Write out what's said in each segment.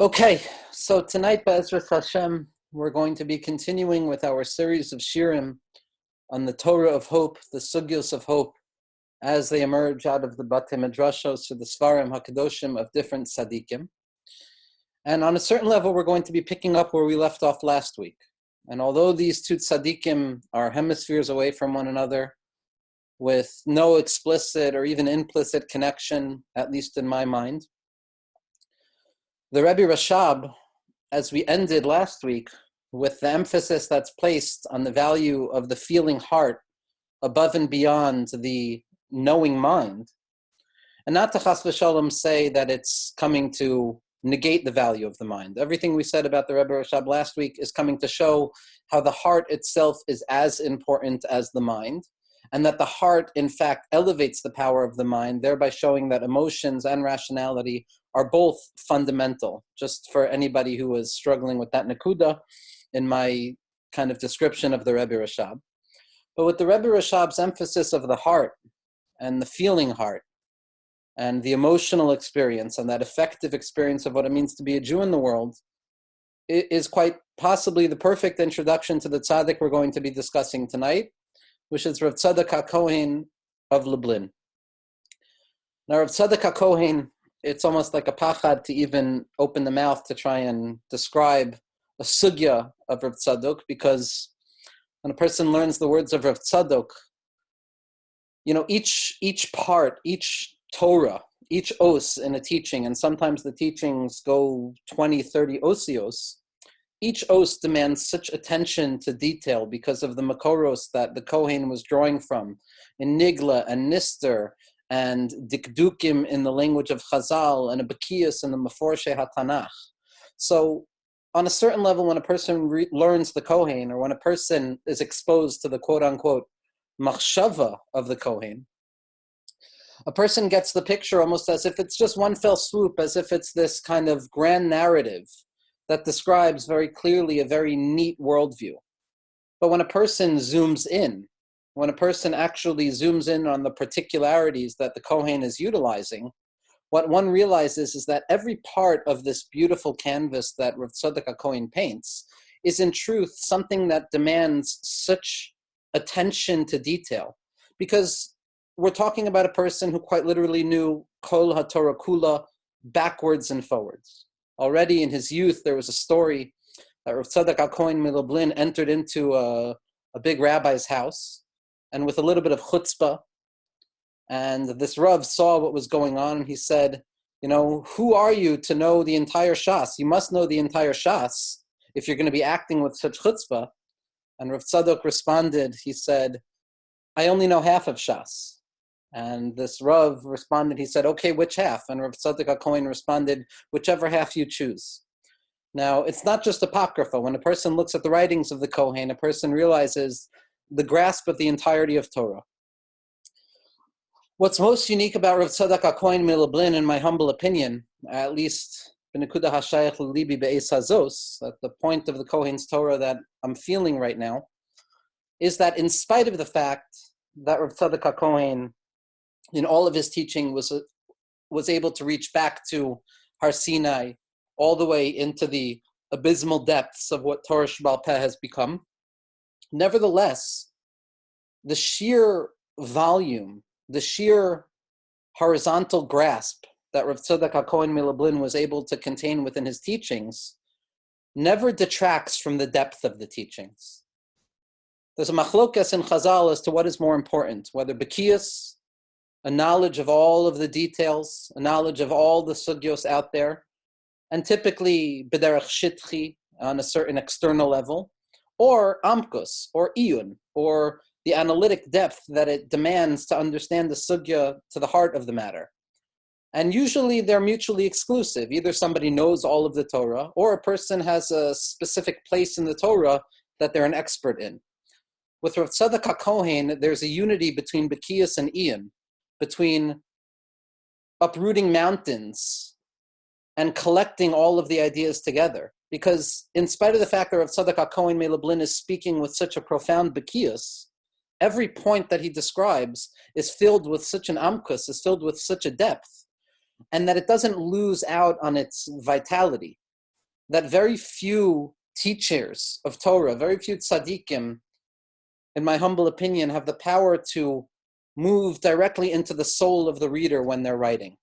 Okay, so tonight, Be'ezras Hashem, we're going to be continuing with our series of shirim on the Torah of hope, the sugyos of hope, as they emerge out of the Batei Midrashos or the Svarim HaKadoshim of different tzaddikim. And on a certain level, we're going to be picking up where we left off last week. And although these two tzaddikim are hemispheres away from one another, with no explicit or even implicit connection, at least in my mind, the Rebbe Rashab, as we ended last week, with the emphasis that's placed on the value of the feeling heart above and beyond the knowing mind, and not to chas v'shalom say that it's coming to negate the value of the mind. Everything we said about the Rebbe Rashab last week is coming to show how the heart itself is as important as the mind, and that the heart, in fact, elevates the power of the mind, thereby showing that emotions and rationality are both fundamental, just for anybody who is struggling with that nakuda in my kind of description of the Rebbe Rashab. But with the Rebbe Rashab's emphasis of the heart and the feeling heart and the emotional experience and that affective experience of what it means to be a Jew in the world, it is quite possibly the perfect introduction to the Tzadok we're going to be discussing tonight, which is Rav Tzadok HaKohen of Lublin. Now, Rav Tzadok HaKohen, it's almost like a pachad to even open the mouth to try and describe a sugya of Rav Tzadok, because when a person learns the words of Rav Tzadok, each part, each Torah, each os in a teaching, and sometimes the teachings go 20, 30 osios, each os demands such attention to detail because of the makoros that the Kohen was drawing from in Nigla and Nister and Dikdukim in the language of Chazal and a Bekiyas in the Meforshe HaTanach. So on a certain level, when a person learns the Kohen, or when a person is exposed to the quote-unquote machshava of the Kohen, a person gets the picture almost as if it's just one fell swoop, as if it's this kind of grand narrative that describes very clearly a very neat worldview. But when a person zooms in, when a person actually zooms in on the particularities that the Kohen is utilizing, what one realizes is that every part of this beautiful canvas that Rav Tzadok HaKohen paints is in truth something that demands such attention to detail. Because we're talking about a person who quite literally knew Kol HaTorah Kula backwards and forwards. Already in his youth, there was a story that Rav Tzadok HaKohen Lublin entered into a big rabbi's house, and with a little bit of chutzpah, and this Rav saw what was going on, and he said, who are you to know the entire Shas? You must know the entire Shas if you're going to be acting with such chutzpah. And Rav Tzadok responded, he said, I only know half of Shas. And this Rav responded, he said, okay, which half? And Rav Tzadok HaKohen responded, whichever half you choose. Now, it's not just apocrypha. When a person looks at the writings of the Kohen, a person realizes the grasp of the entirety of Torah. What's most unique about Rav Tzadok HaKohen Lublin, in my humble opinion, at least b'nekuda hashayach l'libi be'eis hazos, at the point of the Kohen's Torah that I'm feeling right now, is that in spite of the fact that Rav Tzadok HaKohen, in all of his teaching, was able to reach back to Har Sinai, all the way into the abysmal depths of what Torah Sheba'al Peh has become, nevertheless, the sheer volume, the sheer horizontal grasp that Rav Tzadok HaKohen Lublin was able to contain within his teachings never detracts from the depth of the teachings. There's a machlokas in Chazal as to what is more important, whether Bekiyas, a knowledge of all of the details, a knowledge of all the sugyos out there, and typically b'derech shitchi, on a certain external level, or amkus, or iyun, or the analytic depth that it demands to understand the sugya to the heart of the matter. And usually they're mutually exclusive. Either somebody knows all of the Torah, or a person has a specific place in the Torah that they're an expert in. With Rav Tzadok HaKohen, there's a unity between Bekiyas and iyun, between uprooting mountains and collecting all of the ideas together. Because in spite of the fact that Rav Tzadok HaKohen Lublin is speaking with such a profound Bekiyas, every point that he describes is filled with such an amkus, is filled with such a depth, and that it doesn't lose out on its vitality. that very few teachers of Torah, very few tzaddikim, in my humble opinion, have the power to move directly into the soul of the reader when they're writing.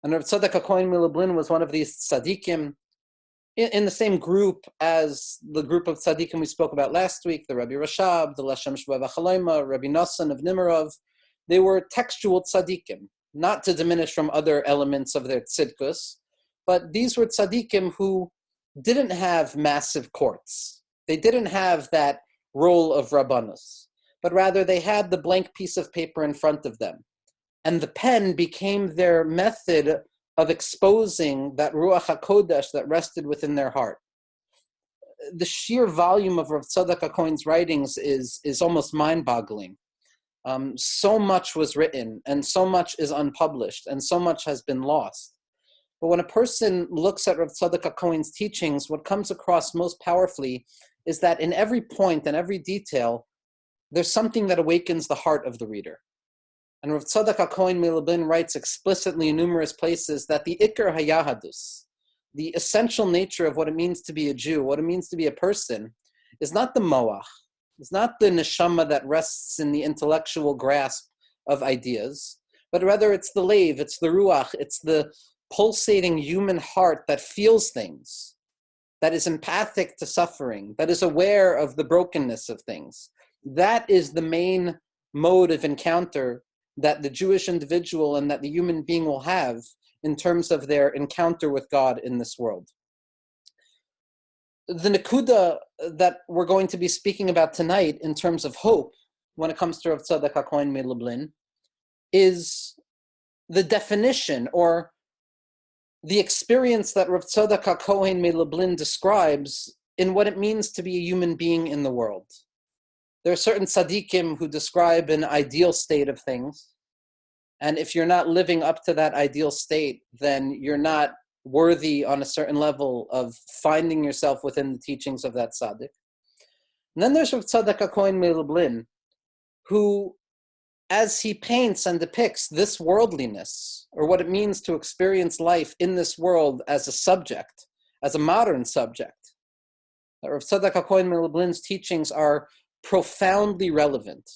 And Rav Tzadok HaKohen Milublin was one of these tzaddikim in the same group as the group of tzaddikim we spoke about last week, the Rabbi Rashab, the Lashem Shveva Chalaima, Rabbi Nassan of Nimirov. They were textual tzaddikim, not to diminish from other elements of their tzidkus, but these were tzaddikim who didn't have massive courts. They didn't have that role of rabbanus, but rather they had the blank piece of paper in front of them. And the pen became their method of exposing that Ruach HaKodesh that rested within their heart. The sheer volume of Rav Tzadok HaKohen's writings is almost mind-boggling. So much was written, and so much is unpublished, and so much has been lost. But when a person looks at Rav Tzadok HaKohen's teachings, what comes across most powerfully is that in every point and every detail, there's something that awakens the heart of the reader. And Rav Tzadok HaKohen Milublin writes explicitly in numerous places that the Iker HaYahadus, the essential nature of what it means to be a Jew, what it means to be a person, is not the moach, it's not the neshama that rests in the intellectual grasp of ideas, but rather it's the leiv, it's the ruach, it's the pulsating human heart that feels things, that is empathic to suffering, that is aware of the brokenness of things. That is the main mode of encounter that the Jewish individual and that the human being will have in terms of their encounter with God in this world. The nekuda that we're going to be speaking about tonight in terms of hope, when it comes to Rav Tzadok HaKohen Milublin, is the definition or the experience that Rav Tzadok HaKohen Milublin describes in what it means to be a human being in the world. There are certain tzaddikim who describe an ideal state of things, and if you're not living up to that ideal state, then you're not worthy on a certain level of finding yourself within the teachings of that tzaddik. And then there's Rav Tzadok HaKohen Milublin, who, as he paints and depicts this worldliness, or what it means to experience life in this world as a subject, as a modern subject, Rav Tzadok HaKohen Milublin's teachings are profoundly relevant,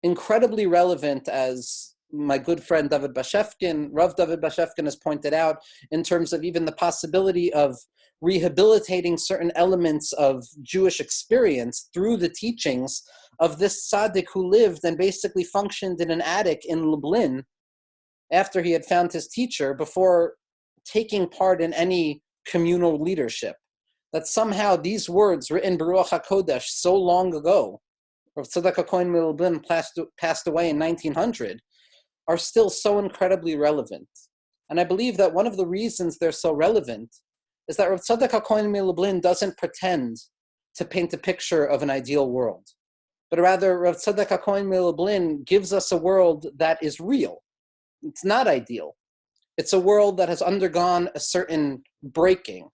incredibly relevant, as my good friend David Bashevkin, Rav David Bashevkin, has pointed out, in terms of even the possibility of rehabilitating certain elements of Jewish experience through the teachings of this tzaddik who lived and basically functioned in an attic in Lublin after he had found his teacher before taking part in any communal leadership. That somehow these words written Baruch HaKodesh so long ago, Rav Tzadok HaKohen Milublin passed away in 1900, are still so incredibly relevant. And I believe that one of the reasons they're so relevant is that Rav Tzadok HaKohen Milublin doesn't pretend to paint a picture of an ideal world, but rather Rav Tzadok HaKohen Milublin gives us a world that is real. It's not ideal. It's a world that has undergone a certain breaking.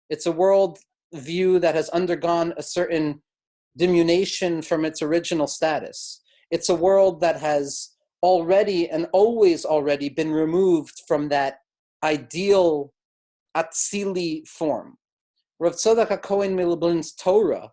It's a world view that has undergone a certain diminution from its original status. It's a world that has already and always already been removed from that ideal atzili form. Rav Tzadok HaKohen Milublin's Torah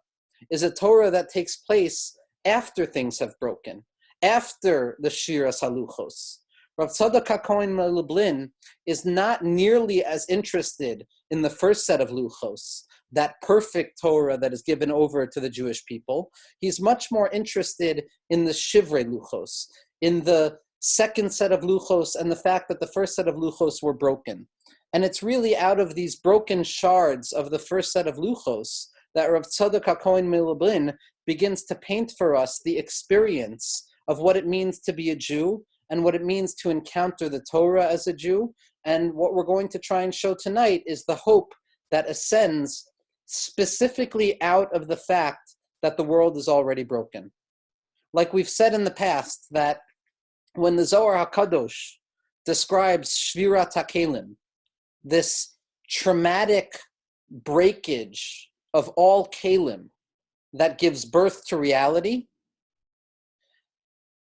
is a Torah that takes place after things have broken, after the Shiras Haluchos. Rav Tzadok HaKohen Milublin is not nearly as interested in the first set of Luchos, that perfect Torah that is given over to the Jewish people. He's much more interested in the Shivrei Luchos, in the second set of Luchos, and the fact that the first set of Luchos were broken. And it's really out of these broken shards of the first set of Luchos that Rav Tzadok HaKohen Milublin begins to paint for us the experience of what it means to be a Jew and what it means to encounter the Torah as a Jew. And what we're going to try and show tonight is the hope that ascends specifically out of the fact that the world is already broken. Like we've said in the past, that when the Zohar HaKadosh describes Shvirat HaKelim, this traumatic breakage of all Kelim that gives birth to reality,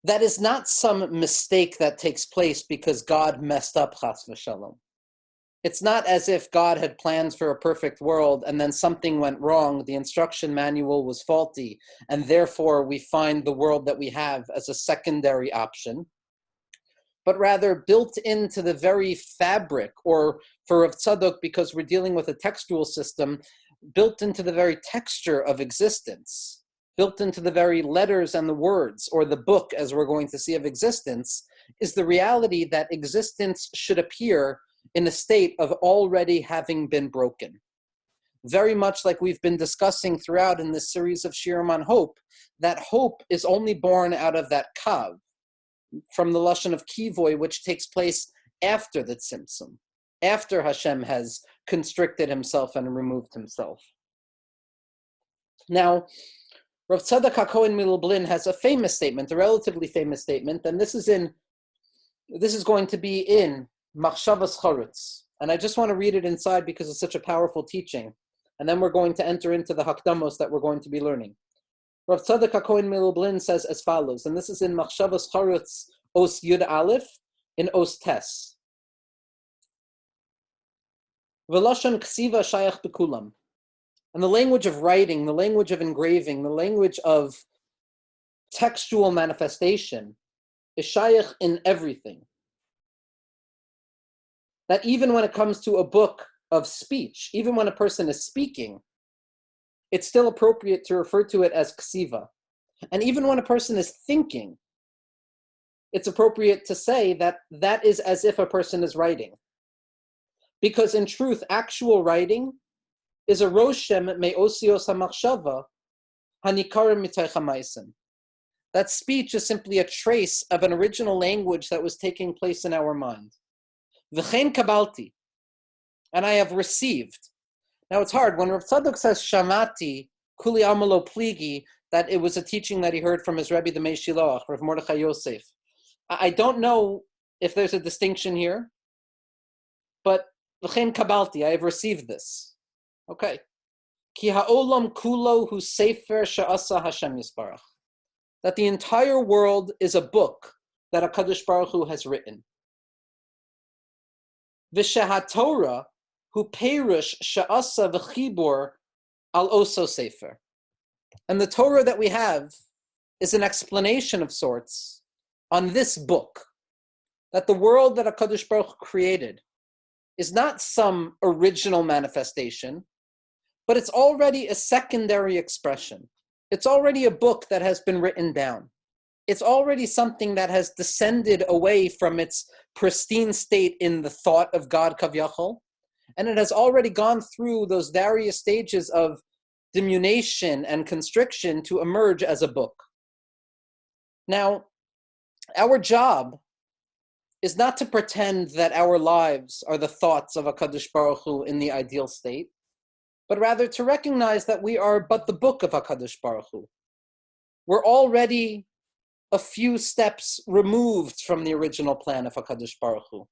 that is not some mistake that takes place because God messed up, chas v'shalom. It's not as if God had plans for a perfect world and then something went wrong, the instruction manual was faulty, and therefore we find the world that we have as a secondary option, but rather built into the very fabric, or for Rav Tzadok, because we're dealing with a textual system, built into the very texture of existence, built into the very letters and the words, or the book, as we're going to see, of existence, is the reality that existence should appear in a state of already having been broken. Very much like we've been discussing throughout in this series of Shirim on Hope, that hope is only born out of that kav, from the lashon of kivoy, which takes place after the tzimtzum, after Hashem has constricted himself and removed himself. Now, Rav Tzadok HaKohen Milublin has a famous statement, a relatively famous statement, and this is going to be in Machshavas Chorutz, and I just want to read it inside because it's such a powerful teaching, and then we're going to enter into the Hakdamos that we're going to be learning. Rav Tzadok HaKohen Milublin says as follows, and this is in Machshavas Chorutz, Os Yud Aleph, in Os Tes. V'lashon ksiva shayach bekulam. And the language of writing, the language of engraving, the language of textual manifestation is shayach in everything. That even when it comes to a book of speech, even when a person is speaking, it's still appropriate to refer to it as ksiva. And even when a person is thinking, it's appropriate to say that that is as if a person is writing. Because in truth, actual writing is a roshem me'osios hamachshava hanikarim mitay chamaisen. That speech is simply a trace of an original language that was taking place in our mind. V'chein kabalti, and I have received. Now it's hard, when Rav Tzadok says shamati, kuli amalo pligi, that it was a teaching that he heard from his Rebbe, the Mei Shiloach, Rav Mordechai Yosef. I don't know if there's a distinction here, but v'chein kabalti, I have received this. Okay. Ki ha'olam kulo hu sefer she'asa Hashem Yisbarach. That the entire world is a book that HaKadosh Baruch Hu has written. V'sheha-Torah hu perush she'asa v'chibur al oso sefer. And the Torah that we have is an explanation of sorts on this book, that the world that HaKadosh Baruch Hu created is not some original manifestation, but it's already a secondary expression. It's already a book that has been written down. It's already something that has descended away from its pristine state in the thought of God Kavyachol, and it has already gone through those various stages of diminution and constriction to emerge as a book. Now, our job is not to pretend that our lives are the thoughts of HaKadosh Baruch Hu in the ideal state, but rather to recognize that we are but the book of HaKadosh Baruch Hu. We're already a few steps removed from the original plan of HaKadosh Baruch Hu.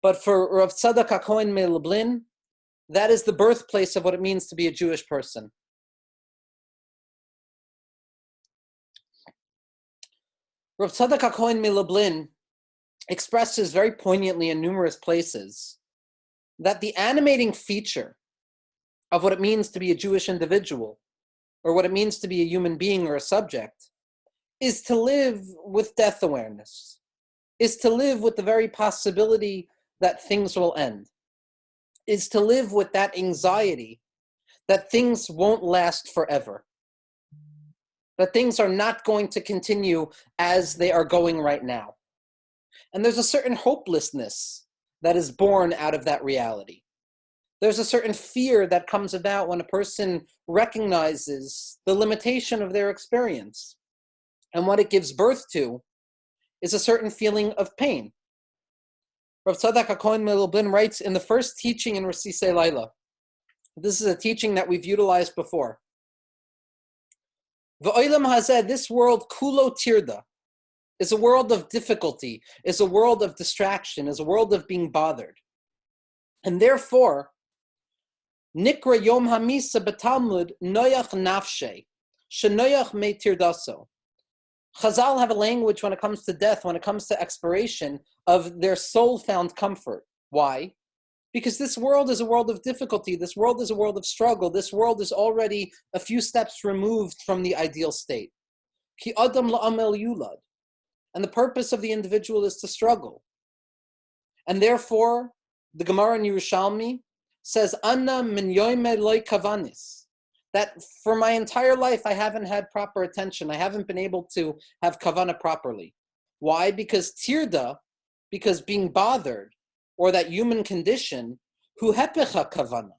But for Rav Tzadok HaKohen Milublin, that is the birthplace of what it means to be a Jewish person. Rav Tzadok HaKohen Milublin expresses very poignantly in numerous places that the animating feature of what it means to be a Jewish individual, or what it means to be a human being or a subject, is to live with death awareness, is to live with the very possibility that things will end, is to live with that anxiety that things won't last forever, that things are not going to continue as they are going right now. And there's a certain hopelessness that is born out of that reality. There's a certain fear that comes about when a person recognizes the limitation of their experience. And what it gives birth to is a certain feeling of pain. Rav Tzadok HaKohen Milublin writes in the first teaching in Rasisei Laila. This is a teaching that we've utilized before. V'olam hazeh, this world, kulo tirda, is a world of difficulty, is a world of distraction, is a world of being bothered. And therefore, Nikra Yom Hamisa B'Talmud Noyach Nafshe, Shenoyach Me Tirdaso. Chazal have a language when it comes to death, when it comes to expiration, of their soul found comfort. Why? Because this world is a world of difficulty. This world is a world of struggle. This world is already a few steps removed from the ideal state. Ki adam la'amel yulad. And the purpose of the individual is to struggle. And therefore, the Gemara in Yerushalmi says, Anna min yoime loy kavanis. That for my entire life, I haven't had proper attention. I haven't been able to have kavana properly. Why? Because tirda, because being bothered, or that human condition, hu hepecha kavana,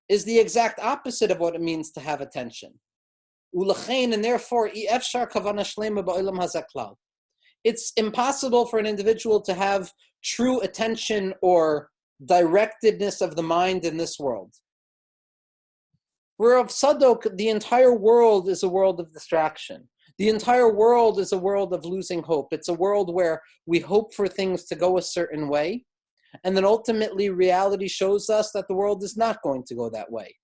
is the exact opposite of what it means to have attention. Ulachein, and therefore, efshar kavana shlema ba'olam hazaklal. It's impossible for an individual to have true attention or directedness of the mind in this world. Where of Tzadok, the entire world is a world of distraction. The entire world is a world of losing hope. It's a world where we hope for things to go a certain way, and then ultimately reality shows us that the world is not going to go that way.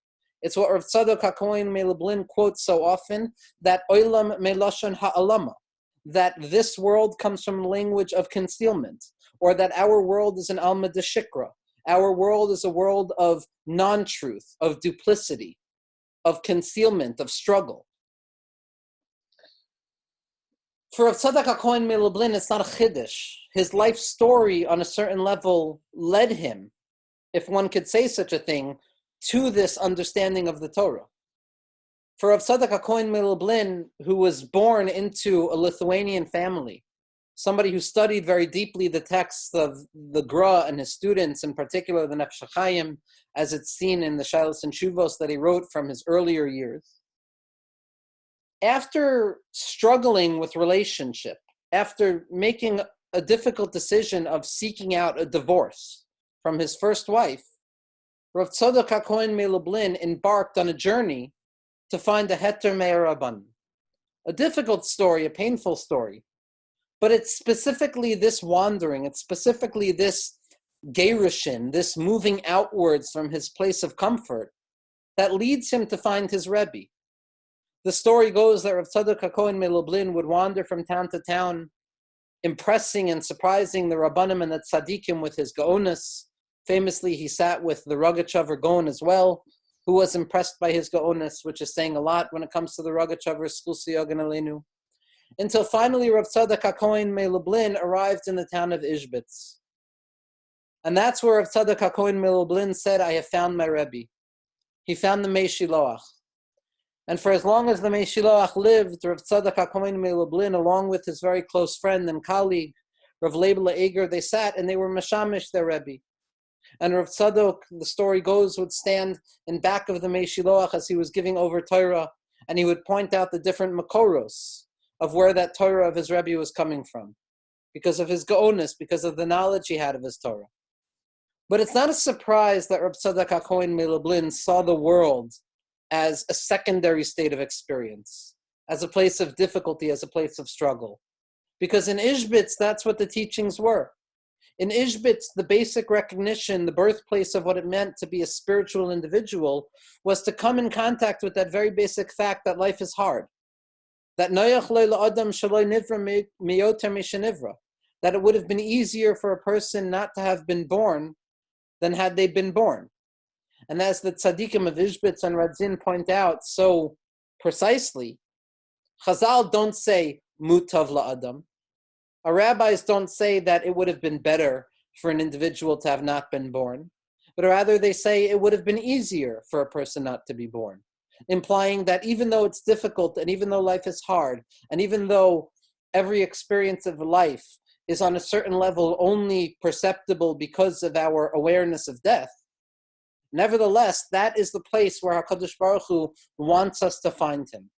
It's what Rav Tzadok HaKohen Meilublin quotes so often, that oilam melashon ha'alama, that this world comes from language of concealment, or that our world is an alma de shikra. Our world is a world of non-truth, of duplicity, of concealment, of struggle. For Rav Tzadok HaKohen Meilublin, it's not a chiddush. His life story on a certain level led him, if one could say such a thing, to this understanding of the Torah. For Rav Tzadok HaKohen Meilublin, who was born into a Lithuanian family, somebody who studied very deeply the texts of the Gra and his students, in particular the Nefesh HaChaim, as it's seen in the Shilas and Shuvos that he wrote from his earlier years. After struggling with relationship, after making a difficult decision of seeking out a divorce from his first wife, Rav Tzadok HaKohen Meilublin embarked on a journey to find a heter me'arabanan. A difficult story, a painful story. But it's specifically this wandering, it's specifically this gerushin, this moving outwards from his place of comfort, that leads him to find his Rebbe. The story goes that Rav Tzadok HaKohen Meilublin would wander from town to town, impressing and surprising the Rabbanim and the Tzadikim with his Gaonis. Famously, he sat with the Rogachover Gaon as well, who was impressed by his Gaonis, which is saying a lot when it comes to the Rogachover Sklusi Yogan Aleinu. Until finally Rav Tzadok HaKohen Meilublin arrived in the town of Ishbitz. And that's where Rav Tzadok HaKohen Meilublin said, I have found my Rebbe. He found the Mei Shiloach. And for as long as the Mei Shiloach lived, Rav Tzadok HaKohen Meilublin, along with his very close friend and colleague, Rav Leibel Eger, they sat and they were mashamish their Rebbe. And Rav Tzadok, the story goes, would stand in back of the Mei Shiloach as he was giving over Torah, and he would point out the different makoros of where that Torah of his Rebbe was coming from, because of his Gaonis, because of the knowledge he had of his Torah. But it's not a surprise that Rav Tzadok HaKohen Meilublin saw the world as a secondary state of experience, as a place of difficulty, as a place of struggle. Because in Ishbitz, that's what the teachings were. In Ishbitz, the basic recognition, the birthplace of what it meant to be a spiritual individual, was to come in contact with that very basic fact that life is hard. That that it would have been easier for a person not to have been born than had they been born. And as the tzaddikim of Ishbitz and Radzin point out so precisely, Chazal don't say mutav la'adam. Our rabbis don't say that it would have been better for an individual to have not been born, but rather they say it would have been easier for a person not to be born, implying that even though it's difficult and even though life is hard, and even though every experience of life is on a certain level only perceptible because of our awareness of death, nevertheless, that is the place where HaKadosh Baruch Hu wants us to find him,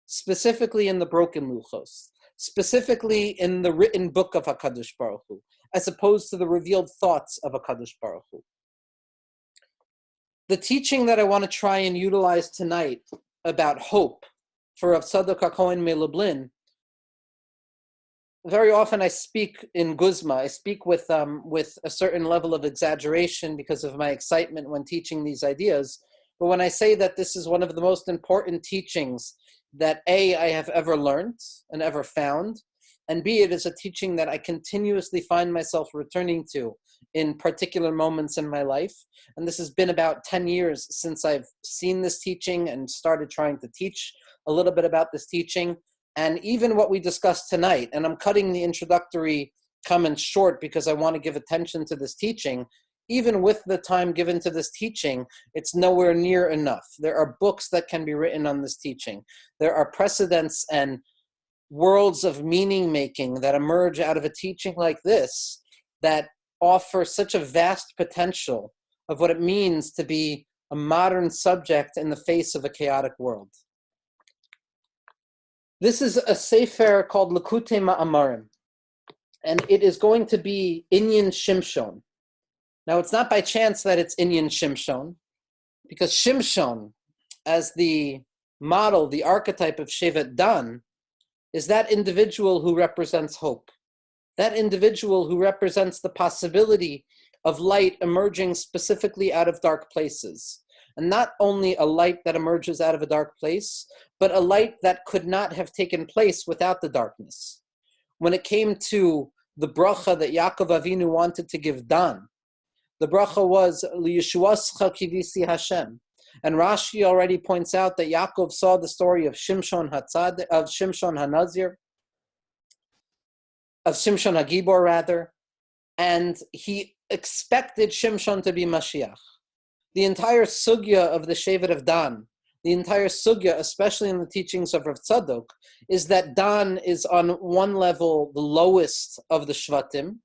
specifically in the broken luchos, specifically in the written book of HaKadosh Baruch Hu, as opposed to the revealed thoughts of HaKadosh Baruch Hu. The teaching that I want to try and utilize tonight about hope for Rav Tzadok HaKohen Meilublin, very often I speak in Guzma. I speak with a certain level of exaggeration because of my excitement when teaching these ideas. But when I say that this is one of the most important teachings that A, I have ever learned and ever found, and B, it is a teaching that I continuously find myself returning to in particular moments in my life. And this has been about 10 years since I've seen this teaching and started trying to teach a little bit about this teaching. And even what we discussed tonight, and I'm cutting the introductory comments short because I want to give attention to this teaching. Even with the time given to this teaching, it's nowhere near enough. There are books that can be written on this teaching. There are precedents and worlds of meaning making that emerge out of a teaching like this that offer such a vast potential of what it means to be a modern subject in the face of a chaotic world. This is a sefer called Likutei Ma'amarim, and it is going to be Inyan Shimshon. Now, it's not by chance that it's Inyan Shimshon, because Shimshon, as the model, the archetype of Shevet Dan, is that individual who represents hope. That individual who represents the possibility of light emerging specifically out of dark places. And not only a light that emerges out of a dark place, but a light that could not have taken place without the darkness. When it came to the bracha that Yaakov Avinu wanted to give Dan, the bracha was Liyeshuascha kivisi Hashem. And Rashi already points out that Yaakov saw the story of Shimshon HaTzadik, of Shimshon HaNazir, of Shimshon HaGibor rather, and he expected Shimshon to be Mashiach. The entire sugya of the Shevet of Dan, the entire sugya, especially in the teachings of Rav Tzadok, is that Dan is on one level the lowest of the Shvatim,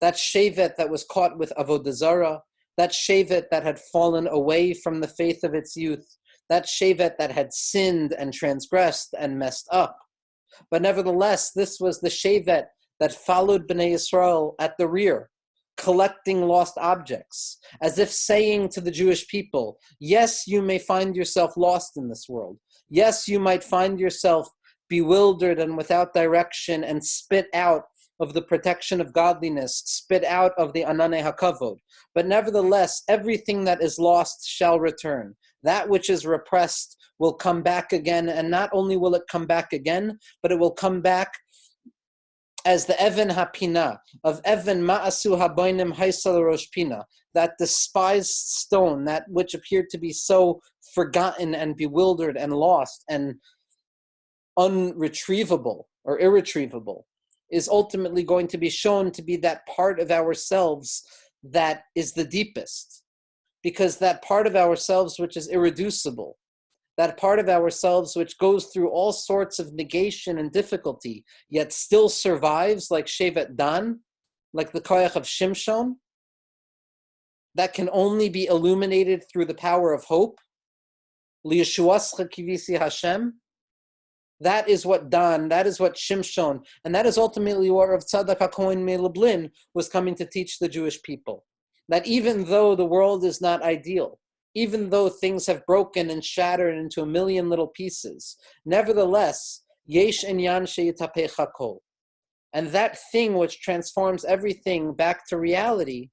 that Shevet that was caught with Avodah Zarah, that Shevet that had fallen away from the faith of its youth, that Shevet that had sinned and transgressed and messed up. But nevertheless, this was the Shevet that followed Bnei Yisrael at the rear, collecting lost objects, as if saying to the Jewish people, yes, you may find yourself lost in this world. Yes, you might find yourself bewildered and without direction and spit out of the protection of godliness, spit out of the Ananei HaKavod. But nevertheless, everything that is lost shall return. That which is repressed will come back again, and not only will it come back again, but it will come back as the Even HaPina, of Even Ma'asu HaBoinim Haisal Rosh Pina, that despised stone, that which appeared to be so forgotten and bewildered and lost and unretrievable or irretrievable, is ultimately going to be shown to be that part of ourselves that is the deepest. Because that part of ourselves which is irreducible, that part of ourselves which goes through all sorts of negation and difficulty, yet still survives like Shevet Dan, like the Koyach of Shimshon, that can only be illuminated through the power of hope, Liyeshuascha kivisi Hashem. That is what Dan, that is what Shimshon, and that is ultimately what Rav Tzadok HaKohen Lublin was coming to teach the Jewish people. That even though the world is not ideal, even though things have broken and shattered into a million little pieces, nevertheless, yesh inyan sheyitapech hakol. And that thing which transforms everything back to reality,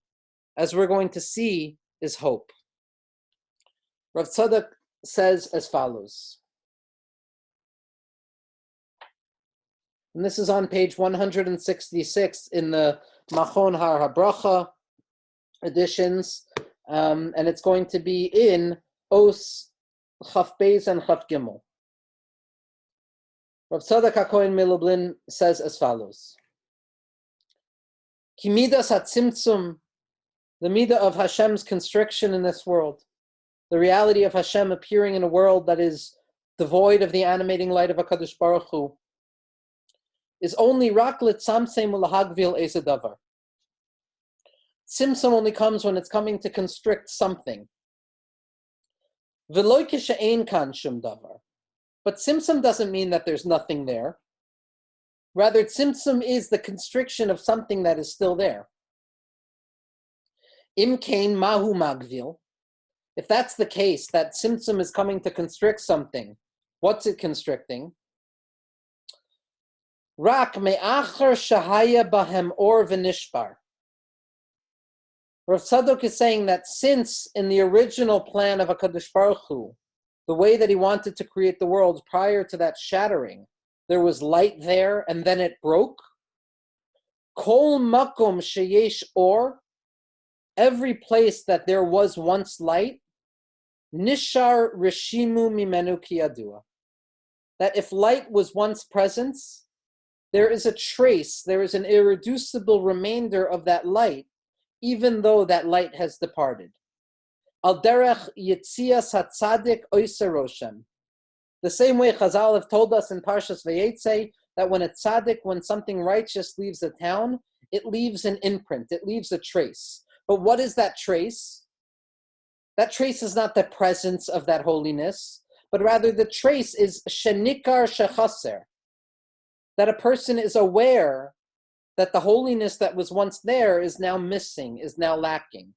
as we're going to see, is hope. Rav Tzadok says as follows. And this is on page 166 in the Machon Har HaBracha editions, and it's going to be in Os Chaf Beis and Chaf Gimel. Rav Tzadok HaKohen Lublin says as follows: Ki midas hatzimtzum, the midah of Hashem's constriction in this world, the reality of Hashem appearing in a world that is devoid of the animating light of HaKadosh Baruch Hu, is only rak litzamsem ulahagvil ezedavar. Tzimtzum only comes when it's coming to constrict something. V'loi kishe'ein kan shum davar. But tzimtzum doesn't mean that there's nothing there. Rather, tzimtzum is the constriction of something that is still there. Im kain mahu magvil. If that's the case, that tzimtzum is coming to constrict something, what's it constricting? Rak me'achar shahaya bahem or v'nishbar. Rav Tzadok is saying that since in the original plan of HaKadosh Baruch Hu, the way that he wanted to create the world prior to that shattering, there was light there and then it broke. Kol makom sheyesh or, every place that there was once light, nishar rishimu mimenu kiyadua, that if light was once present, there is a trace, there is an irreducible remainder of that light, even though that light has departed. Al derech yitzias hatzadik oiser roshem. The same way Chazal have told us in Parshas Vayetze that when a tzaddik, when something righteous leaves a town, it leaves an imprint, it leaves a trace. But what is that trace? That trace is not the presence of that holiness, but rather the trace is shenikar shechaser, that a person is aware that the holiness that was once there is now missing, is now lacking.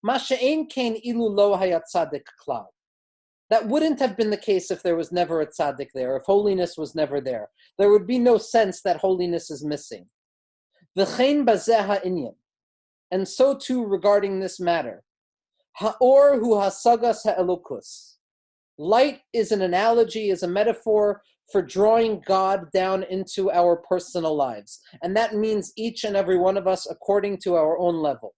Masha'ein kain ilu lo hayat tzaddik klal. That wouldn't have been the case if there was never a tzaddik there, if holiness was never there. There would be no sense that holiness is missing. V'chein bazeh ha'inyan. And so too regarding this matter. Ha'or hu hasagas ha'elokus. Light is an analogy, is a metaphor for drawing God down into our personal lives. And that means each and every one of us according to our own level.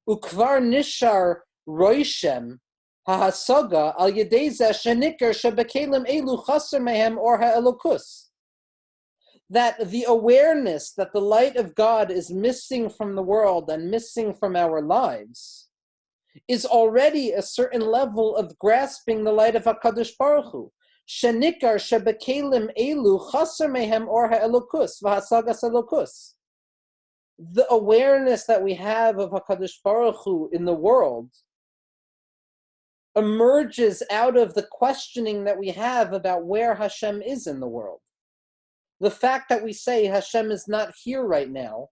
Ukvar nishar roishem ha'hasaga al yedei zeh shenikar shebekelim elu chaser mehem or ha'elokus. That the awareness that the light of God is missing from the world and missing from our lives is already a certain level of grasping the light of HaKadosh Baruch Hu. Shenikar shebekelim elu chaser mehem or ha'elokus v'hasagas elokus. The awareness that we have of HaKadosh Baruch Hu in the world emerges out of the questioning that we have about where Hashem is in the world. The fact that we say Hashem is not here right now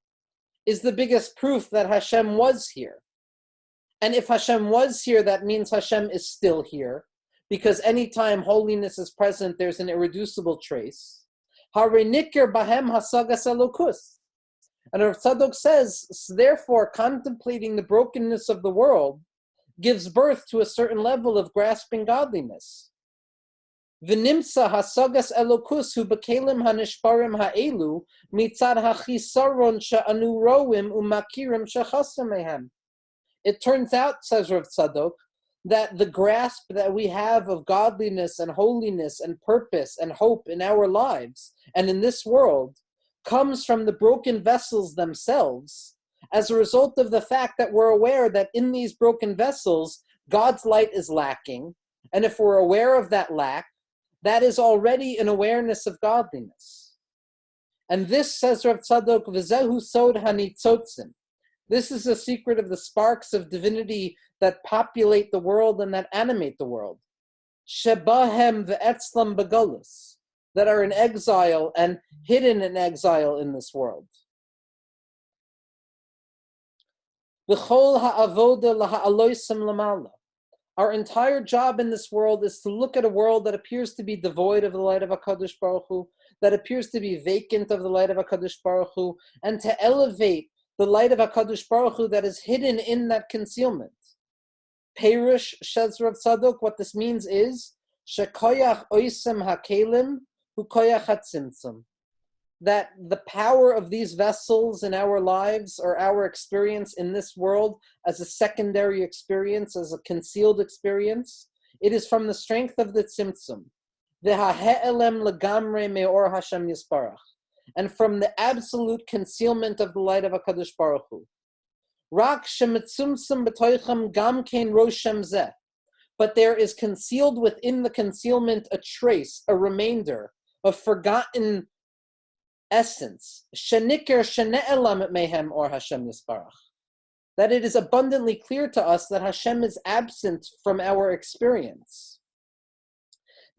is the biggest proof that Hashem was here. And if Hashem was here, that means Hashem is still here, because anytime holiness is present, there's an irreducible trace. Harenikir bahem hasagas elokus. And Rav Tzadok says, therefore, contemplating the brokenness of the world gives birth to a certain level of grasping godliness. V'nimsa hasagas elokus hu bekelim hanishparim ha'elu mitzad hachisaron she'anu roim umakirim shechaser mehem. It turns out, says Rav Tzadok, that the grasp that we have of godliness and holiness and purpose and hope in our lives and in this world comes from the broken vessels themselves as a result of the fact that we're aware that in these broken vessels, God's light is lacking. And if we're aware of that lack, that is already an awareness of godliness. And this, says Rav Tzadok, v'zehu sod hanitzotzim. This is the secret of the sparks of divinity that populate the world and that animate the world. Shebahem ve'etzlam begolus, that are in exile and hidden in exile in this world. V'chol ha'avoda laha'aloisem lamala. Our entire job in this world is to look at a world that appears to be devoid of the light of HaKadosh Baruch Hu, that appears to be vacant of the light of HaKadosh Baruch Hu, and to elevate the light of HaKadosh Baruch Hu that is hidden in that concealment. Perush, says Rav Tzadok, what this means is, shekoyach oisem hakelim hu koyach hatzimtzum. That the power of these vessels in our lives, or our experience in this world as a secondary experience, as a concealed experience, it is from the strength of the tzimtzum. V'ha'he'elem legamre me'or Hashem yisparach. And from the absolute concealment of the light of HaKadosh Baruch Hu. Rak shemitzumtzum b'toichem gam kein roshem zeh. But there is concealed within the concealment a trace, a remainder of forgotten essence. Shenikir shene'elam mehem or Hashem yisparach. That it is abundantly clear to us that Hashem is absent from our experience.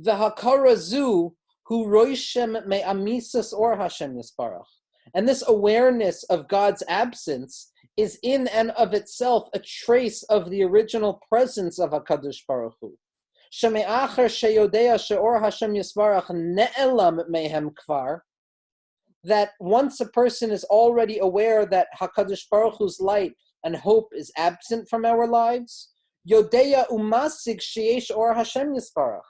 V'hakara zu hu roishem me'amisas or Hashem yisparach. And this awareness of God's absence is in and of itself a trace of the original presence of HaKadosh Baruch Hu. Sheme'acher sheyodea she'or Hashem yisparach ne'elam mehem kvar. That once a person is already aware that HaKadosh Baruch Hu's light and hope is absent from our lives, Yodeya umasig sheyesh or Hashem yisparach.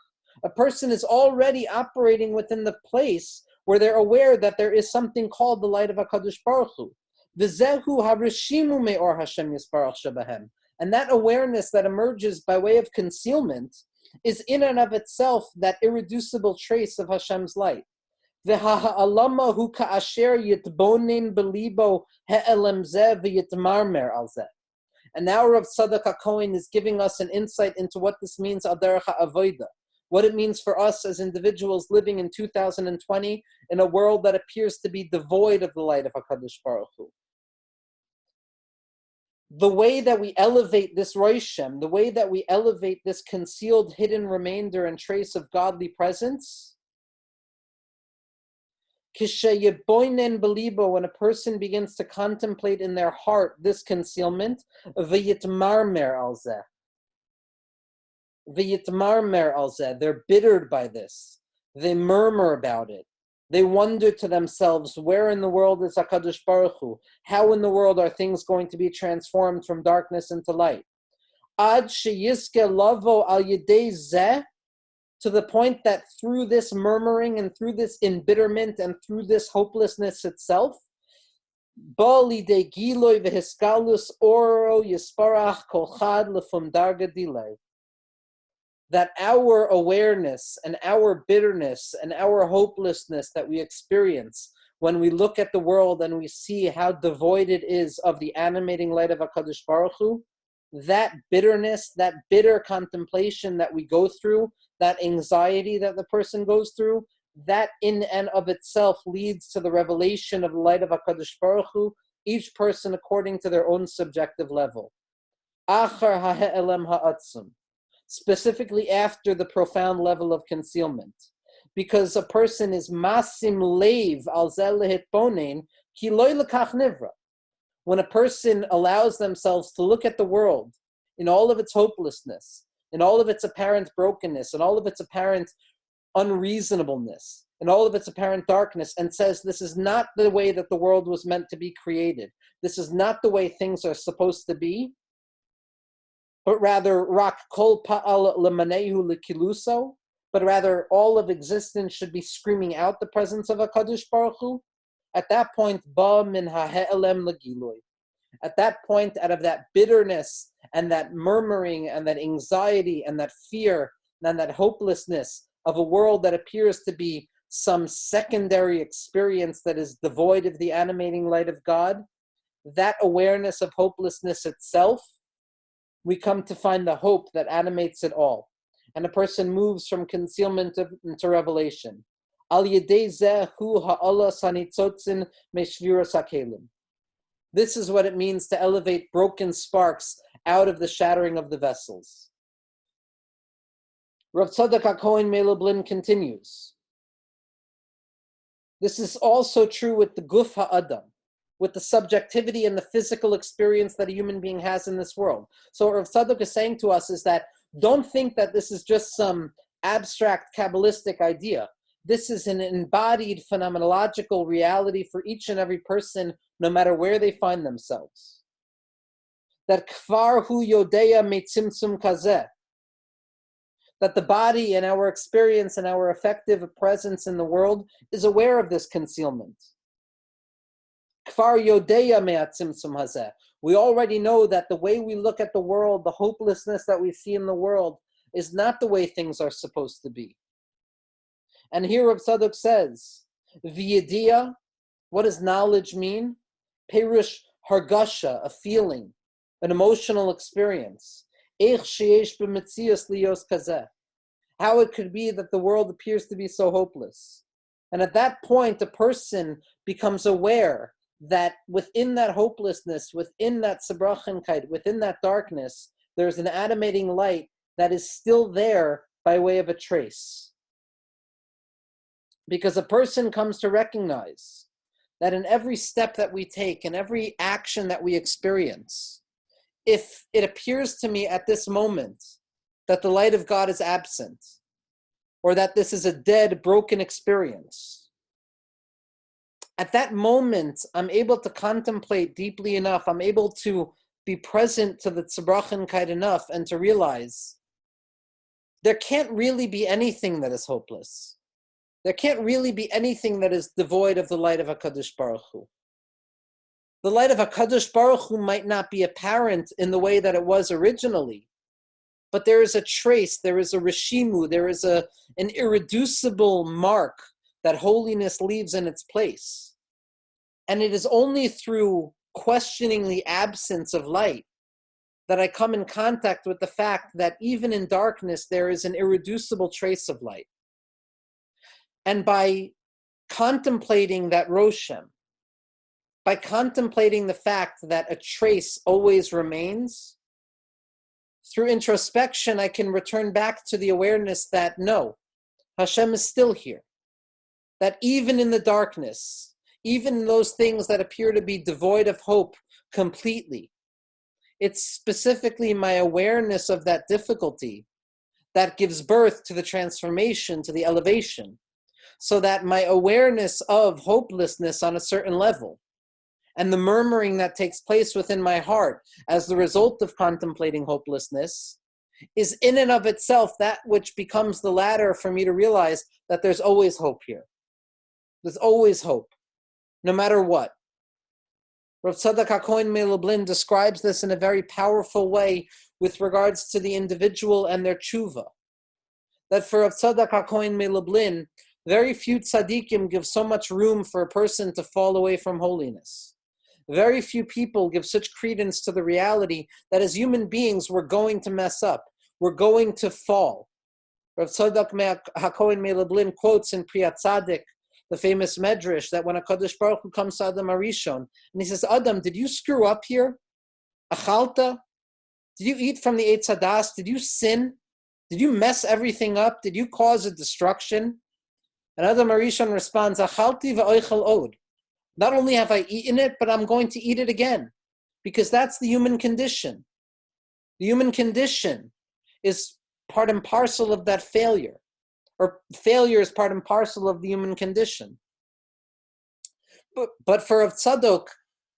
A person is already operating within the place where they're aware that there is something called the light of HaKadosh Baruch Hu. V'zehu harishimu me'or Hashem yisbarach shebahem. And that awareness that emerges by way of concealment is in and of itself that irreducible trace of Hashem's light. V'ha'alama hu ka'asher yitbonin belibo he'elem zeh v'yitmarmer al zeh. And now Rav Tzadok HaKohen is giving us an insight into what this means al derech ha'avoda, what it means for us as individuals living in 2020 in a world that appears to be devoid of the light of HaKadosh Baruch Hu. The way that we elevate this Roishem, the way that we elevate this concealed, hidden remainder and trace of godly presence, when a person begins to contemplate in their heart this concealment, v'yitmarmer al zeh. They're bittered by this. They murmur about it. They wonder to themselves, where in the world is HaKadosh Baruch Hu? How in the world are things going to be transformed from darkness into light? Ad sheyizke lavo al yedei zeh, to the point that through this murmuring and through this embitterment and through this hopelessness itself, ba lidei giloy v'hiskalus oro yisparach kol chad lefum darga dilei, that our awareness and our bitterness and our hopelessness that we experience when we look at the world and we see how devoid it is of the animating light of HaKadosh Baruch Hu, that bitterness, that bitter contemplation that we go through, that anxiety that the person goes through, that in and of itself leads to the revelation of the light of HaKadosh Baruch Hu, each person according to their own subjective level. Achar ha'elem ha'atzum, specifically after the profound level of concealment. Because a person is masim leiv al zel lehitbonen ki loy lekach nivra. When a person allows themselves to look at the world in all of its hopelessness, in all of its apparent brokenness, in all of its apparent unreasonableness, in all of its apparent darkness, and says, this is not the way that the world was meant to be created. This is not the way things are supposed to be, but rather rak kol pa'al lemanehu lekiluso, but rather all of existence should be screaming out the presence of HaKadosh Baruch Hu. At that point, ba min ha'elem legiloy. At that point, out of that bitterness and that murmuring and that anxiety and that fear and that hopelessness of a world that appears to be some secondary experience that is devoid of the animating light of God, that awareness of hopelessness itself, we come to find the hope that animates it all. And a person moves from concealment into revelation. Al yedei zeh hu ha'alas hanitzotzin meshviras hakelim. This is what it means to elevate broken sparks out of the shattering of the vessels. Rav Tzadok HaKohen Meilublin continues. This is also true with the guf ha'adam, with the subjectivity and the physical experience that a human being has in this world. So what Rav Tzadok is saying to us is that don't think that this is just some abstract Kabbalistic idea. This is an embodied phenomenological reality for each and every person, no matter where they find themselves. That kfar hu yodeya metzimtzum kazeh, that the body and our experience and our effective presence in the world is aware of this concealment. Kfar yodeya me'atzimtzum hazeh. We already know that the way we look at the world, the hopelessness that we see in the world, is not the way things are supposed to be. And here Rav Tzadok says, V'yediya, what does knowledge mean? Perush hargasha, a feeling, an emotional experience. Eich sheyesh b'metzias liyos kazeh. How it could be that the world appears to be so hopeless. And at that point, a person becomes aware that within that hopelessness, within that sabrachenkeit, within that darkness, there's an animating light that is still there by way of a trace. Because a person comes to recognize that in every step that we take, in every action that we experience, if it appears to me at this moment that the light of God is absent, or that this is a dead, broken experience, at that moment, I'm able to contemplate deeply enough, I'm able to be present to the Tzabrachenkeit enough and to realize there can't really be anything that is hopeless. There can't really be anything that is devoid of the light of HaKadosh Baruch Hu. The light of HaKadosh Baruch Hu might not be apparent in the way that it was originally, but there is a trace, there is a reshimu, there is an irreducible mark that holiness leaves in its place. And it is only through questioning the absence of light that I come in contact with the fact that even in darkness, there is an irreducible trace of light. And by contemplating that Roshem, by contemplating the fact that a trace always remains, through introspection, I can return back to the awareness that no, Hashem is still here. That even in the darkness, even in those things that appear to be devoid of hope completely, it's specifically my awareness of that difficulty that gives birth to the transformation, to the elevation, so that my awareness of hopelessness on a certain level and the murmuring that takes place within my heart as the result of contemplating hopelessness is in and of itself that which becomes the ladder for me to realize that there's always hope here. There's always hope, no matter what. Rav Tzadok HaKohen Lublin describes this in a very powerful way with regards to the individual and their tshuva. That for Rav Tzadok HaKohen Lublin, very few tzaddikim give so much room for a person to fall away from holiness. Very few people give such credence to the reality that as human beings, we're going to mess up. We're going to fall. Rav Tzadok HaKohen Lublin quotes in Priyat Tzaddik, the famous medrash, that when HaKadosh Baruch Hu comes to Adam Arishon, and he says, Adam, did you screw up here? Achalta? Did you eat from the Eitz Hadas? Did you sin? Did you mess everything up? Did you cause a destruction? And Adam Arishon responds, Achalti v'oichel od. Not only have I eaten it, but I'm going to eat it again. Because that's the human condition. The human condition is part and parcel of that failure. Or failure is part and parcel of the human condition. But for Rav Tzadok,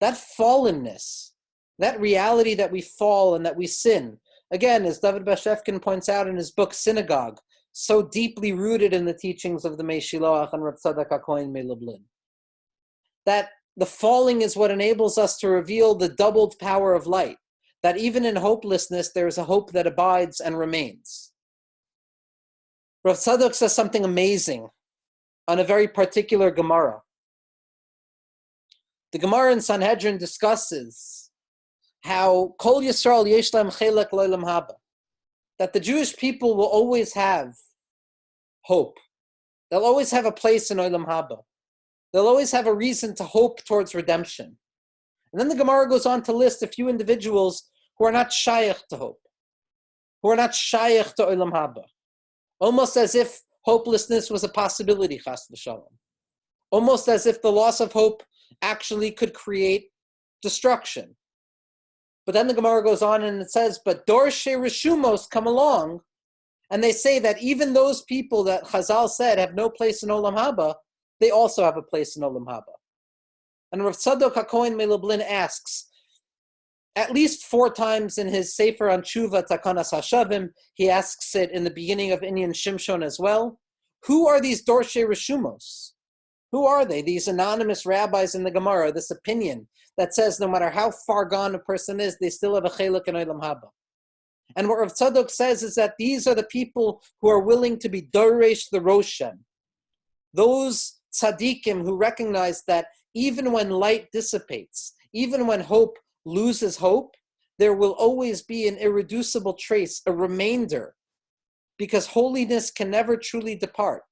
that fallenness, that reality that we fall and that we sin, again, as David Bashevkin points out in his book Synagogue, so deeply rooted in the teachings of the Mei Shiloach and Rav Tzadok HaKohen Lublin, that the falling is what enables us to reveal the doubled power of light, that even in hopelessness, there is a hope that abides and remains. Rav Tzadok says something amazing on a very particular Gemara. The Gemara in Sanhedrin discusses how Kol Yisrael yesh lahem chelek l'olam haba, that the Jewish people will always have hope. They'll always have a place in Olam Haba. They'll always have a reason to hope towards redemption. And then the Gemara goes on to list a few individuals who are not shayach to hope, who are not shayach to Olam Haba. Almost as if hopelessness was a possibility, chas v'shalom. Almost as if the loss of hope actually could create destruction. But then the Gemara goes on and it says, but Dorshe Rishumos come along, and they say that even those people that Chazal said have no place in Olam Haba, they also have a place in Olam Haba. And Rav Tzadok HaKohen Lublin asks, at least 4 times in his Sefer on Tshuva, Takanas HaShavim, he asks it in the beginning of Inyan Shimshon as well. Who are these Dorshe Rishumos? Who are they? These anonymous rabbis in the Gemara, this opinion that says no matter how far gone a person is, they still have a chelek in Olam Haba. And what Rav Tzadok says is that these are the people who are willing to be Doresh the Roshem. Those tzaddikim who recognize that even when light dissipates, even when hope loses hope, there will always be an irreducible trace, a remainder, because holiness can never truly depart.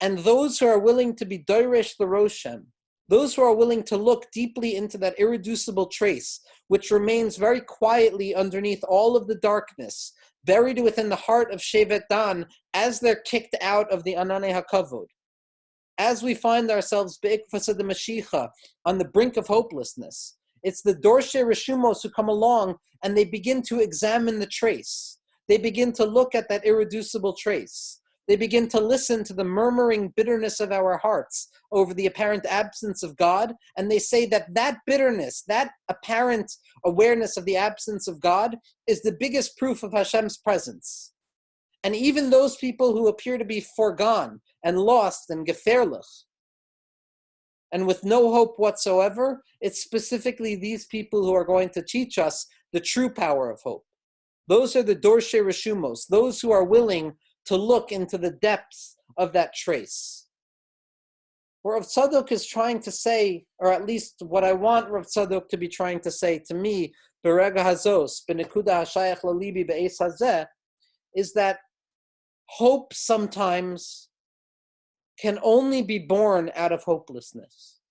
And those who are willing to be Doresh the Roshem, those who are willing to look deeply into that irreducible trace, which remains very quietly underneath all of the darkness, buried within the heart of Shevet Dan, as they're kicked out of the Ananei HaKavod, as we find ourselves be'ikvasa de Mashiach, on the brink of hopelessness. It's the Dorshe Rishumos who come along and they begin to examine the trace. They begin to look at that irreducible trace. They begin to listen to the murmuring bitterness of our hearts over the apparent absence of God, and they say that that bitterness, that apparent awareness of the absence of God, is the biggest proof of Hashem's presence. And even those people who appear to be foregone and lost and geferlich, and with no hope whatsoever, it's specifically these people who are going to teach us the true power of hope. Those are the Dorshe Reshumos, those who are willing to look into the depths of that trace. What Rav Tzadok is trying to say, or at least what I want Rav Tzadok to be trying to say to me, Berega Hazos, Benekuda Hashayach Lalibi Be'ez Hazeh, is that hope sometimes can only be born out of hopelessness.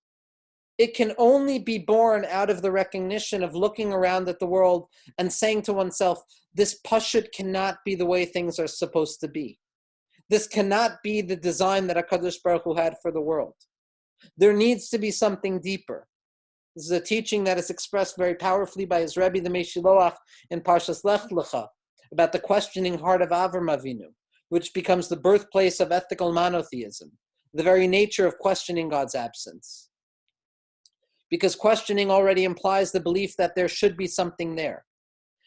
It can only be born out of the recognition of looking around at the world and saying to oneself, this pashut cannot be the way things are supposed to be. This cannot be the design that HaKadosh Baruch Hu had for the world. There needs to be something deeper. This is a teaching that is expressed very powerfully by his Rebbe, the Meshiloach, in Parshas Lech Lecha, about the questioning heart of Avram Avinu, which becomes the birthplace of ethical monotheism, the very nature of questioning God's absence. Because questioning already implies the belief that there should be something there.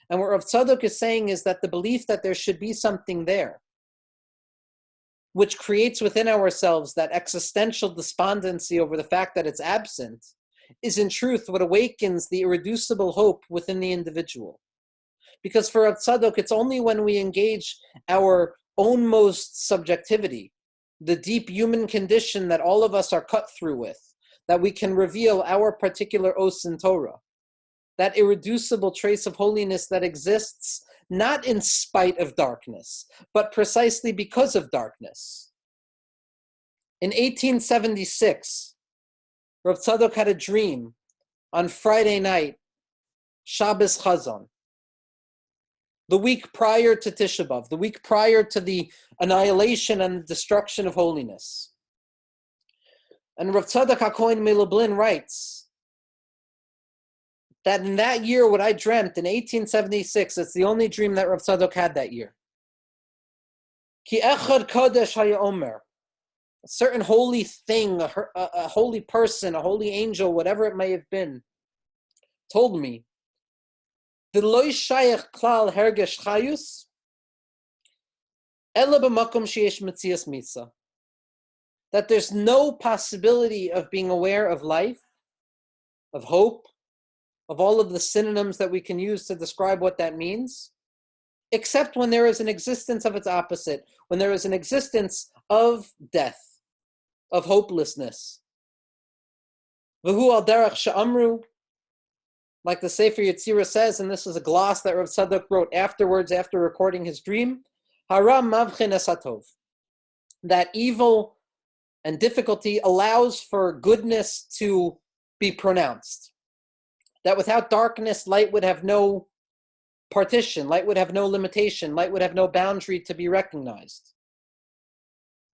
And what Rav Tzadok is saying is that the belief that there should be something there, which creates within ourselves that existential despondency over the fact that it's absent, is in truth what awakens the irreducible hope within the individual. Because for Rav Tzadok, it's only when we engage our own most subjectivity, the deep human condition that all of us are cut through with, that we can reveal our particular os in Torah, that irreducible trace of holiness that exists not in spite of darkness, but precisely because of darkness. In 1876, Rav Tzadok had a dream on Friday night, Shabbos Chazon, the week prior to Tisha B'Av, the week prior to the annihilation and destruction of holiness. And Rav Tzadok HaKohen Milublin writes that in that year, what I dreamt in 1876, it's the only dream that Rav Tzadok had that year. Ki echad kodesh haya omer, a certain holy thing, a holy person, a holy angel, whatever it may have been, told me, the lo shayach klal hergesh chayus, ela b'makom sheyesh metzias mitza, that there's no possibility of being aware of life, of hope, of all of the synonyms that we can use to describe what that means, except when there is an existence of its opposite, when there is an existence of death, of hopelessness. V'hu al derech she'amru, like the Sefer Yetzirah says, and this is a gloss that Rav Tzadok wrote afterwards, after recording his dream, hara mavchin es hatov, that evil and difficulty allows for goodness to be pronounced. That without darkness, light would have no partition, light would have no limitation, light would have no boundary to be recognized.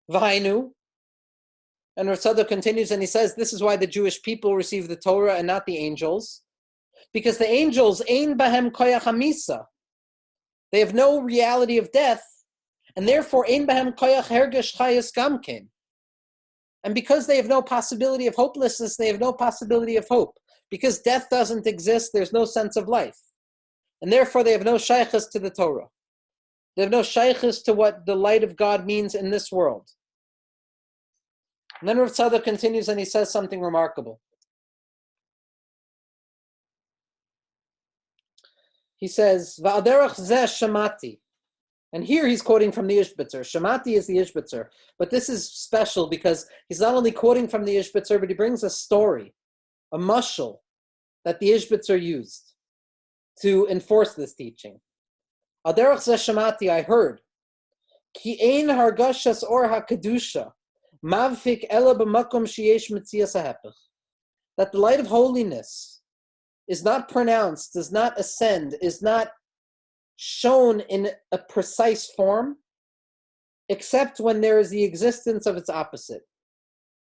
V'hainu, and Rav Tzadok continues and he says, this is why the Jewish people receive the Torah and not the angels, because the angels, ein bahem koyach hamisa, they have no reality of death, and therefore ein bahem koyach hergesh chayus gamken. And because they have no possibility of hopelessness, they have no possibility of hope. Because death doesn't exist, there's no sense of life. And therefore they have no shaykhs to the Torah. They have no shaykhs to what the light of God means in this world. And then Rav Tzadok continues and he says something remarkable. He says, Va'aderach zeh shamati. And here he's quoting from the Ishbitzer. Shamati is the Ishbitzer. But this is special because he's not only quoting from the Ishbitzer, but he brings a story, a mashal that the Ishbitzer used to enforce this teaching. Aderach zeh shamati, I heard, ki ein hargashas or hakadusha, mavfik ela b'makom sheyesh metzias hahepech, that the light of holiness is not pronounced, does not ascend, is not shown in a precise form, except when there is the existence of its opposite.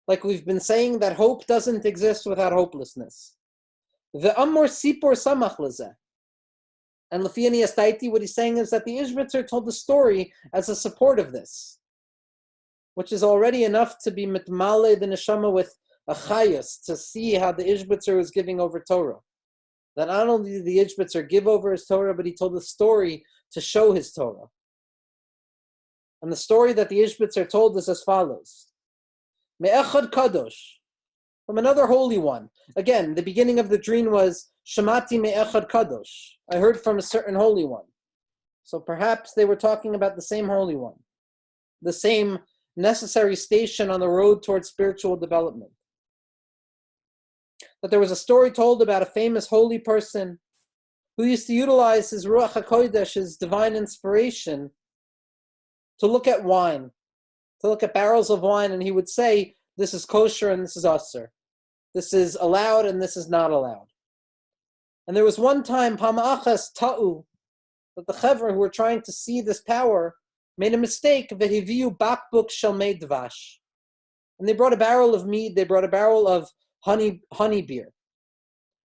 Like we've been saying, that hope doesn't exist without hopelessness. The amor sipor samach lezeh. And Lefiani Astaiti, what he's saying is that the Ishbitzer told the story as a support of this, which is already enough to be mitmale the neshama with a chayas, to see how the Ishbitzer is giving over Torah. That not only did the Ishbitzer give over his Torah, but he told the story to show his Torah. And the story that the Ishbitzer told is as follows. Me'echad kadosh, from another holy one. Again, the beginning of the dream was Shamati me'echad kadosh. I heard from a certain holy one. So perhaps they were talking about the same holy one, the same necessary station on the road towards spiritual development. That there was a story told about a famous holy person who used to utilize his Ruach HaKodesh, his divine inspiration, to look at wine, to look at barrels of wine, and he would say, this is kosher and this is asur. This is allowed and this is not allowed. And there was one time, Pama'achas ta'u, that the chevra who were trying to see this power made a mistake, vehiviu bakbuk shalmei dvash. And they brought a barrel of mead, they brought a barrel of honey beer.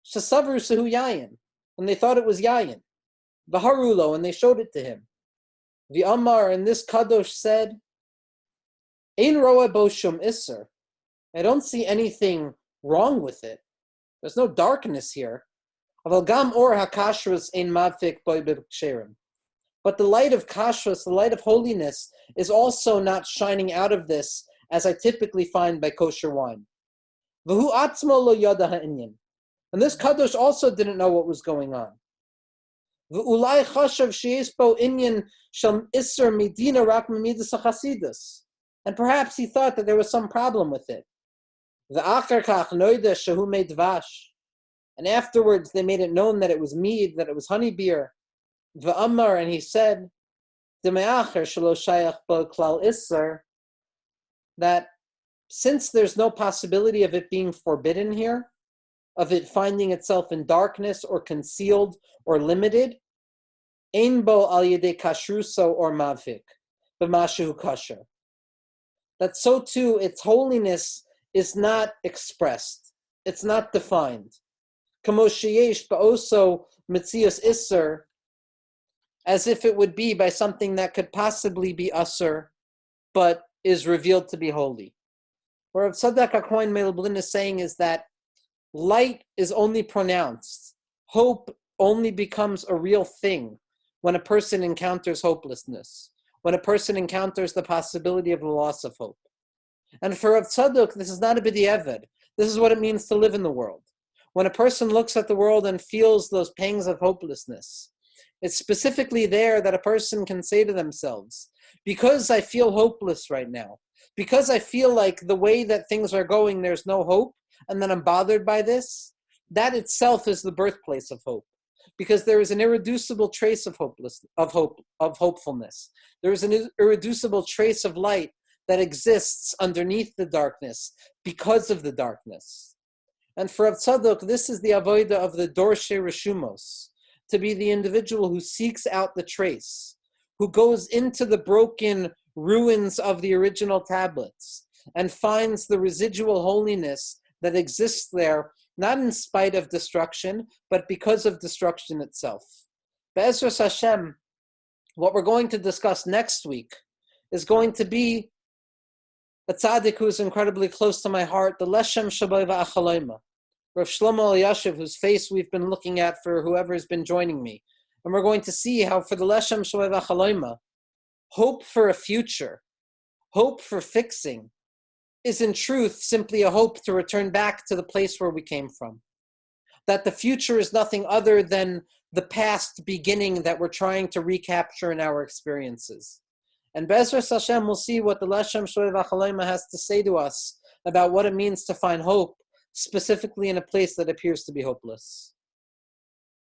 Shasavru sahu yayin. And they thought it was yayin. Vaharulo, and they showed it to him. The Amar, and this Kadosh said, Ein roa bo shum isser. I don't see anything wrong with it. There's no darkness here. Aval gam or hakashrus ein mavfik boy b'ksherim. But the light of kashrus, the light of holiness, is also not shining out of this, as I typically find by kosher wine. V'hu atzmo lo yada ha'inyan. And this Kadosh also didn't know what was going on. V'ulai chashav she'es bo inyan sham isser medina rak memidas hachasidus. And perhaps he thought that there was some problem with it. V'achar kach noida shehu mei dvash. And afterwards they made it known that it was mead, that it was honey beer. V'amar, and he said, D'me'acher shelo shayach bo klal isser, that since there's no possibility of it being forbidden here, of it finding itself in darkness or concealed or limited, ein bo al yedei kashruso or mavik, b'mashu kasher. That so too its holiness is not expressed, it's not defined. Kamo sheyesh ba'oso mitzias isser, as if it would be by something that could possibly be asur, but is revealed to be holy. What Tzadok HaKohen Melublin is saying is that light is only pronounced. Hope only becomes a real thing when a person encounters hopelessness, when a person encounters the possibility of the loss of hope. And for Rav Tzadok, this is not a b'di'evad. This is what it means to live in the world. When a person looks at the world and feels those pangs of hopelessness, it's specifically there that a person can say to themselves, because I feel hopeless right now, because I feel like the way that things are going, there's no hope, and then I'm bothered by this, that itself is the birthplace of hope. Because there is an irreducible trace of hopefulness. There is an irreducible trace of light that exists underneath the darkness because of the darkness. And for Rav Tzadok, this is the avodah of the Dorshe Reshumos, to be the individual who seeks out the trace, who goes into the broken ruins of the original tablets and finds the residual holiness that exists there, not in spite of destruction, but because of destruction itself. Be'ezras Hashem, what we're going to discuss next week is going to be a tzaddik who is incredibly close to my heart, the Leshem Shabbai V'Achaloima, Rav Shlomo Elyashiv, whose face we've been looking at for whoever has been joining me. And we're going to see how for the Leshem Shabbai V'Achaloima, hope for a future, hope for fixing, is in truth simply a hope to return back to the place where we came from. That the future is nothing other than the past beginning that we're trying to recapture in our experiences. And Be'ezras Hashem will see what the Leshem Shabbai V'Achaloima has to say to us about what it means to find hope, specifically in a place that appears to be hopeless.